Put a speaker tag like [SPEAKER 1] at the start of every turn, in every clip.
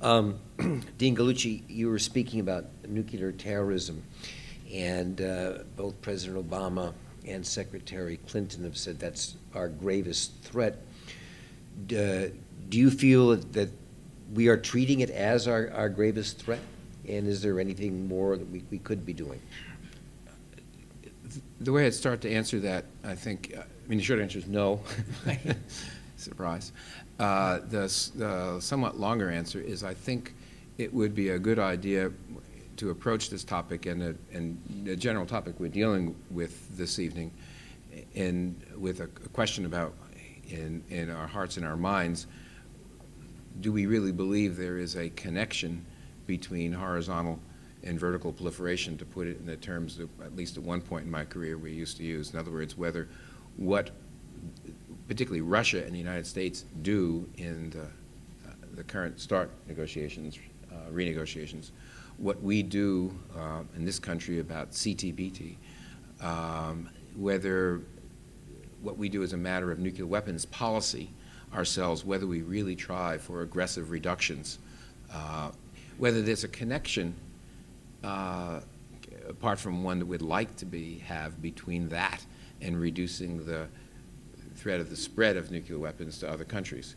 [SPEAKER 1] Dean Gallucci, you were speaking about nuclear terrorism, and both President Obama and Secretary Clinton have said that's our gravest threat. Do you feel that we are treating it as our gravest threat? And is there anything more that we could be doing?
[SPEAKER 2] The way I'd start to answer that, I think, I mean, the short answer is no. Surprise. The somewhat longer answer is I think it would be a good idea to approach this topic and the general topic we're dealing with this evening with a question about, in our hearts and our minds, do we really believe there is a connection between horizontal and vertical proliferation, to put it in the terms of, at least at one point in my career, we used to use. In other words, whether what particularly Russia and the United States do in the current START negotiations, renegotiations, what we do in this country about CTBT, whether what we do as a matter of nuclear weapons policy ourselves, whether we really try for aggressive reductions, whether there's a connection apart from one that we'd like to have between that and reducing the threat of the spread of nuclear weapons to other countries.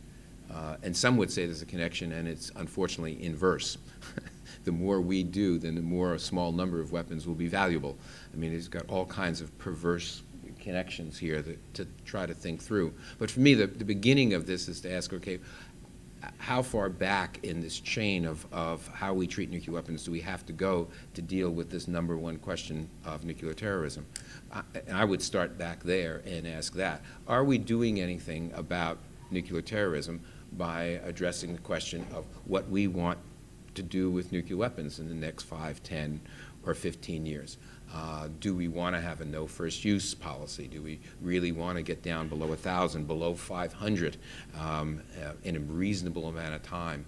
[SPEAKER 2] And some would say there's a connection, and it's unfortunately inverse. The more we do, then the more a small number of weapons will be valuable. I mean, it's got all kinds of perverse connections here to try to think through. But for me, the beginning of this is to ask, okay, how far back in this chain of how we treat nuclear weapons do we have to go to deal with this #1 question of nuclear terrorism? I would start back there and ask that. Are we doing anything about nuclear terrorism by addressing the question of what we want to do with nuclear weapons in the next 5, 10, or 15 years? Do we want to have a no first use policy? Do we really want to get down below 1,000, below 500 in a reasonable amount of time,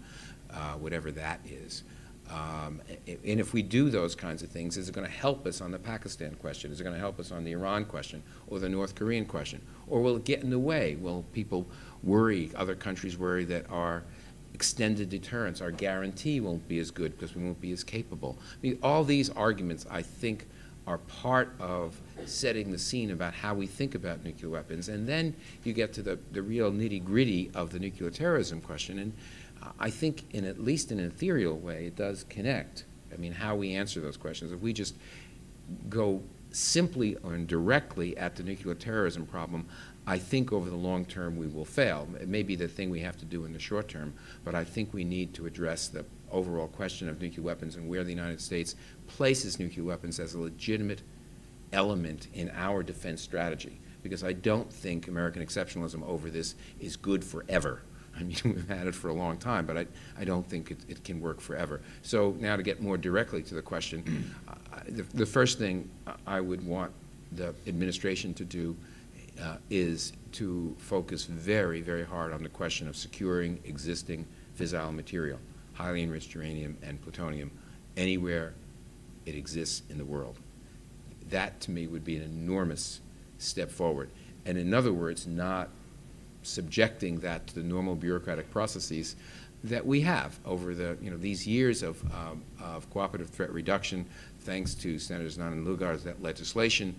[SPEAKER 2] whatever that is? And if we do those kinds of things, is it going to help us on the Pakistan question? Is it going to help us on the Iran question or the North Korean question? Or will it get in the way? Will people worry, other countries worry that our extended deterrence, our guarantee won't be as good because we won't be as capable? I mean, all these arguments, I think, are part of setting the scene about how we think about nuclear weapons. And then you get to the real nitty-gritty of the nuclear terrorism question. And I think, at least in an ethereal way, it does connect. I mean, how we answer those questions. If we just go simply or directly at the nuclear terrorism problem, I think over the long term we will fail. It may be the thing we have to do in the short term, but I think we need to address the overall question of nuclear weapons and where the United States places nuclear weapons as a legitimate element in our defense strategy. Because I don't think American exceptionalism over this is good forever. I mean, we've had it for a long time, but I don't think it can work forever. So now to get more directly to the question, the first thing I would want the administration to do is to focus very, very hard on the question of securing existing fissile material, highly enriched uranium and plutonium, anywhere it exists in the world. That, to me, would be an enormous step forward. And in other words, not subjecting that to the normal bureaucratic processes that we have over these years of cooperative threat reduction, thanks to Senators Nunn and Lugar's legislation,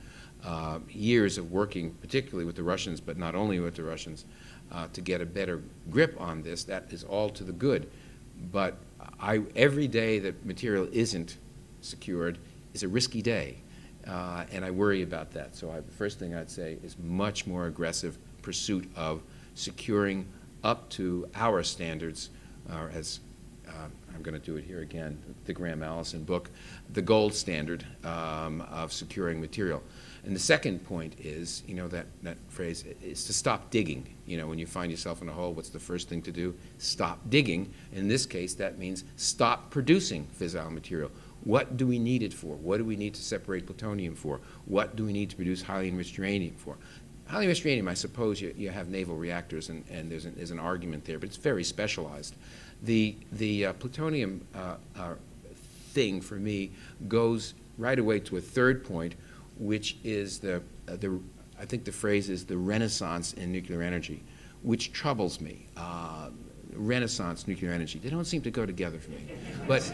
[SPEAKER 2] years of working particularly with the Russians, but not only with the Russians, to get a better grip on this. That is all to the good. But every day that material isn't secured is a risky day, and I worry about that. So the first thing I'd say is much more aggressive pursuit of securing up to our standards, as I'm going to do it here again, the Graham Allison book, the gold standard of securing material. And the second point is, that phrase is to stop digging. When you find yourself in a hole, what's the first thing to do? Stop digging. In this case, that means stop producing fissile material. What do we need it for? What do we need to separate plutonium for? What do we need to produce highly enriched uranium for? Highly enriched uranium, I suppose you have naval reactors, and there's an argument there, but it's very specialized. The plutonium thing, for me, goes right away to a third point, which is I think the phrase is the renaissance in nuclear energy, which troubles me. renaissance nuclear energy. They don't seem to go together for me. But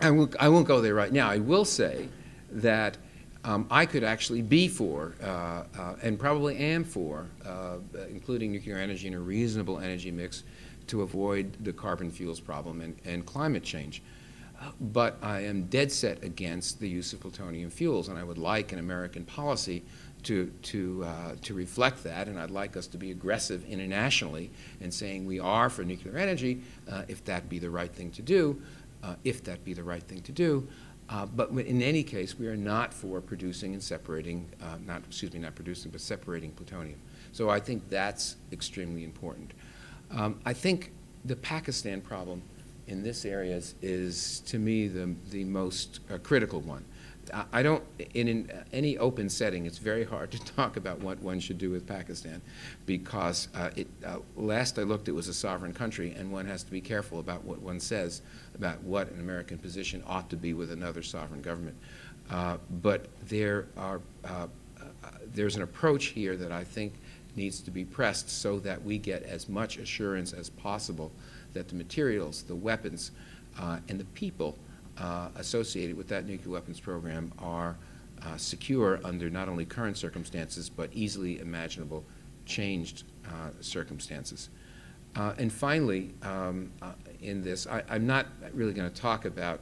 [SPEAKER 2] I won't go there right now. I will say that I could actually be for, and probably am for, including nuclear energy in a reasonable energy mix to avoid the carbon fuels problem and climate change. But I am dead set against the use of plutonium fuels, and I would like an American policy to reflect that, and I'd like us to be aggressive internationally in saying we are for nuclear energy, if that be the right thing to do, but in any case, we are not for producing and separating, not producing, but separating plutonium. So I think that's extremely important. I think the Pakistan problem in this area is to me, the most critical one. I don't, in any open setting, it's very hard to talk about what one should do with Pakistan because last I looked, it was a sovereign country, and one has to be careful about what one says about what an American position ought to be with another sovereign government. But there's an approach here that I think needs to be pressed so that we get as much assurance as possible that the materials, the weapons, and the people associated with that nuclear weapons program are secure under not only current circumstances but easily imaginable changed circumstances. And finally, in this, I'm not really going to talk about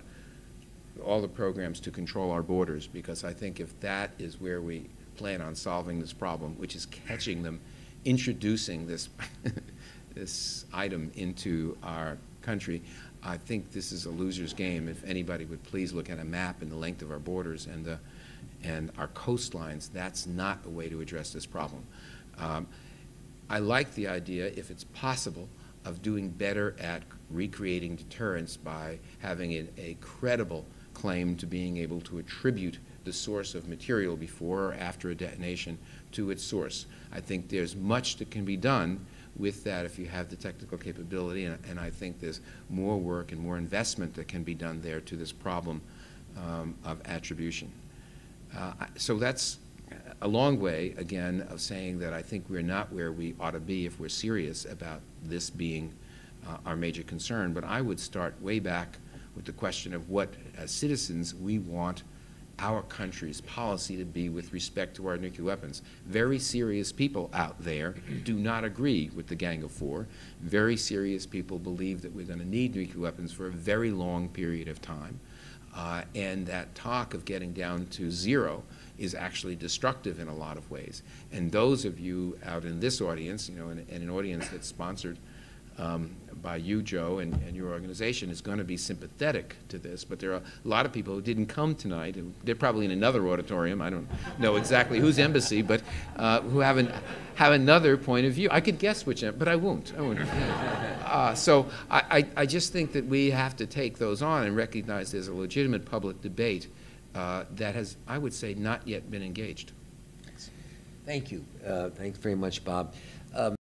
[SPEAKER 2] all the programs to control our borders because I think if that is where we plan on solving this problem, which is catching them, introducing this this item into our country, I think this is a loser's game. If anybody would please look at a map and the length of our borders and our coastlines, that's not a way to address this problem. I like the idea, if it's possible, of doing better at recreating deterrence by having a credible claim to being able to attribute the source of material before or after a detonation to its source. I think there's much that can be done with that if you have the technical capability, and I think there's more work and more investment that can be done there to this problem of attribution. So that's a long way, again, of saying that I think we're not where we ought to be if we're serious about this being our major concern. But I would start way back with the question of what, as citizens, we want our country's policy to be with respect to our nuclear weapons. Very serious people out there do not agree with the Gang of Four. Very serious people believe that we're going to need nuclear weapons for a very long period of time. And that talk of getting down to zero is actually destructive in a lot of ways. And those of you out in this audience, you know, and an audience that's sponsored by you, Joe, and your organization is going to be sympathetic to this, but there are a lot of people who didn't come tonight, and they're probably in another auditorium, I don't know exactly whose embassy, but who have another point of view. I could guess which, but I won't. So I just think that we have to take those on and recognize there's a legitimate public debate that has, I would say, not yet been engaged.
[SPEAKER 1] Thank you. Thanks very much, Bob.